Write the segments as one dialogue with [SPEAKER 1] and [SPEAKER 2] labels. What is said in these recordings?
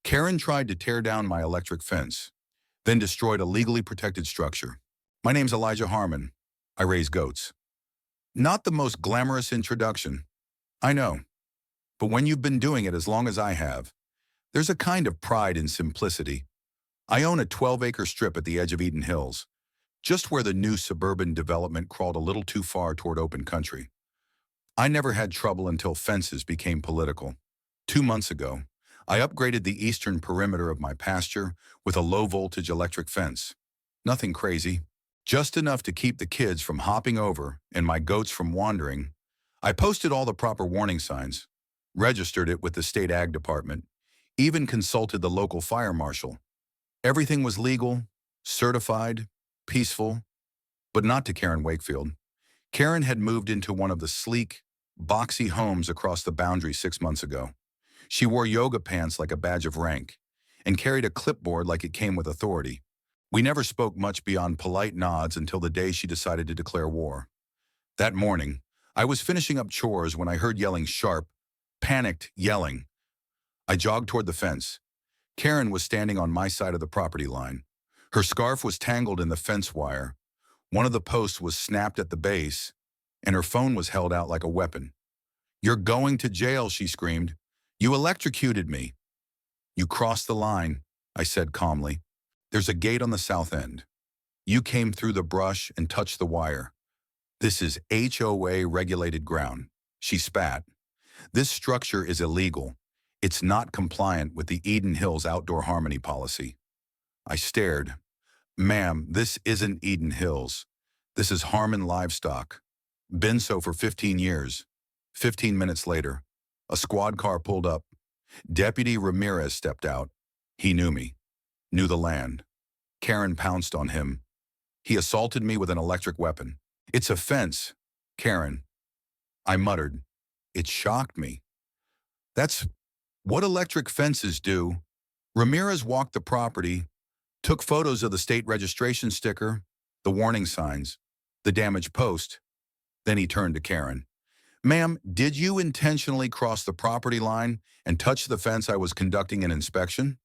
[SPEAKER 1] Karen tried to tear down my electric fence, then destroyed a legally protected structure. My name's Elijah Harmon. I raise goats. Not the most glamorous introduction, I know, but when you've been doing it as long as I have, there's a kind of pride in simplicity. I own a 12-acre strip at the edge of Eden Hills, just where the new suburban development crawled a little too far toward open country. I never had trouble until fences became political. 2 months ago, I upgraded the eastern perimeter of my pasture with a low-voltage electric fence. Nothing crazy, just enough to keep the kids from hopping over and my goats from wandering. I posted all the proper warning signs, registered it with the state ag department, even consulted the local fire marshal. Everything was legal, certified, peaceful, but not to Karen Wakefield. Karen had moved into one of the sleek, boxy homes across the boundary 6 months ago. She wore yoga pants like a badge of rank and carried a clipboard like it came with authority. We never spoke much beyond polite nods until the day she decided to declare war. That morning, I was finishing up chores when I heard yelling sharp, panicked yelling. I jogged toward the fence. Karen was standing on my side of the property line. Her scarf was tangled in the fence wire. One of the posts was snapped at the base, and her phone was held out like a weapon. "You're going to jail," she screamed. "You electrocuted me." "You crossed the line," I said calmly. "There's a gate on the south end. You came through the brush and touched the wire. This is HOA regulated ground." She spat. "This structure is illegal. It's not compliant with the Eden Hills outdoor harmony policy." I stared. "Ma'am, this isn't Eden Hills. This is Harmon Livestock. Been so for 15 years. 15 minutes later, a squad car pulled up. Deputy Ramirez stepped out. He knew me, knew the land. Karen pounced on him. He assaulted me with an electric weapon. "It's a fence, Karen," I muttered. It shocked me. That's what electric fences do. Ramirez walked the property, took photos of the state registration sticker, the warning signs, the damaged post. Then he turned to Karen. "Ma'am, did you intentionally cross the property line and touch the fence I was conducting an inspection?"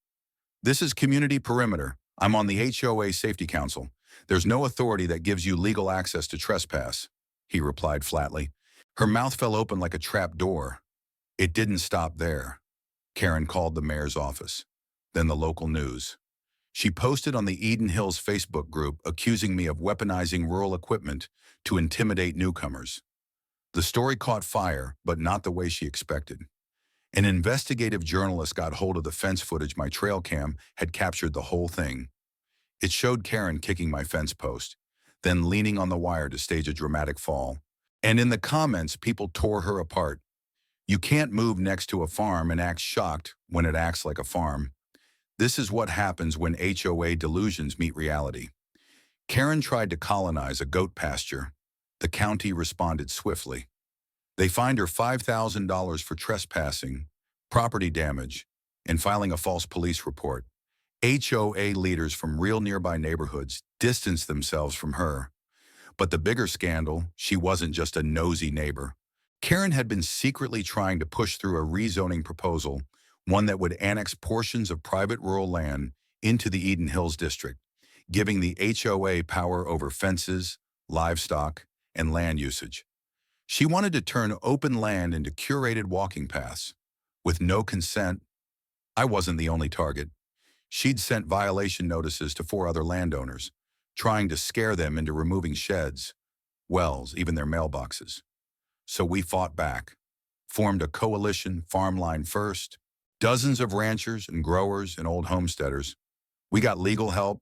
[SPEAKER 1] "This is community perimeter. I'm on the HOA Safety Council. There's no authority that gives you legal access to trespass," he replied flatly. Her mouth fell open like a trap door. It didn't stop there. Karen called the mayor's office, then the local news. She posted on the Eden Hills Facebook group accusing me of weaponizing rural equipment to intimidate newcomers. The story caught fire, but not the way she expected. An investigative journalist got hold of the fence footage my trail cam had captured the whole thing. It showed Karen kicking my fence post, then leaning on the wire to stage a dramatic fall. And in the comments, people tore her apart. "You can't move next to a farm and act shocked when it acts like a farm. This is what happens when HOA delusions meet reality." Karen tried to colonize a goat pasture. The county responded swiftly. They fined her $5,000 for trespassing, property damage, and filing a false police report. HOA leaders from real nearby neighborhoods distanced themselves from her. But the bigger scandal, she wasn't just a nosy neighbor. Karen had been secretly trying to push through a rezoning proposal, one that would annex portions of private rural land into the Eden Hills district, giving the HOA power over fences, livestock, and land usage. She wanted to turn open land into curated walking paths. With no consent, I wasn't the only target. She'd sent violation notices to 4 other landowners, trying to scare them into removing sheds, wells, even their mailboxes. So we fought back, formed a coalition, Farmline First, dozens of ranchers and growers and old homesteaders. We got legal help,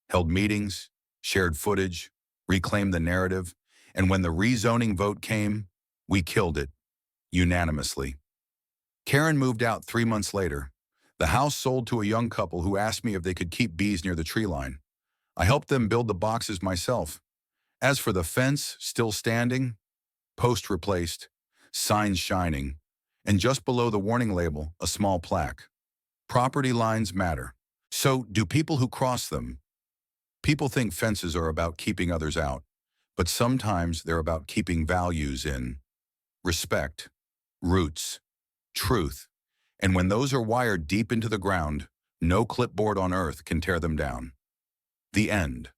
[SPEAKER 1] held meetings, shared footage, reclaimed the narrative, and when the rezoning vote came, we killed it, unanimously. Karen moved out 3 months later. The house sold to a young couple who asked me if they could keep bees near the tree line. I helped them build the boxes myself. As for the fence, still standing, post replaced, signs shining, and just below the warning label, a small plaque. Property lines matter. So do people who cross them. People think fences are about keeping others out, but sometimes they're about keeping values in. Respect, roots, truth, And when those are wired deep into the ground, no clipboard on earth can tear them down. The end.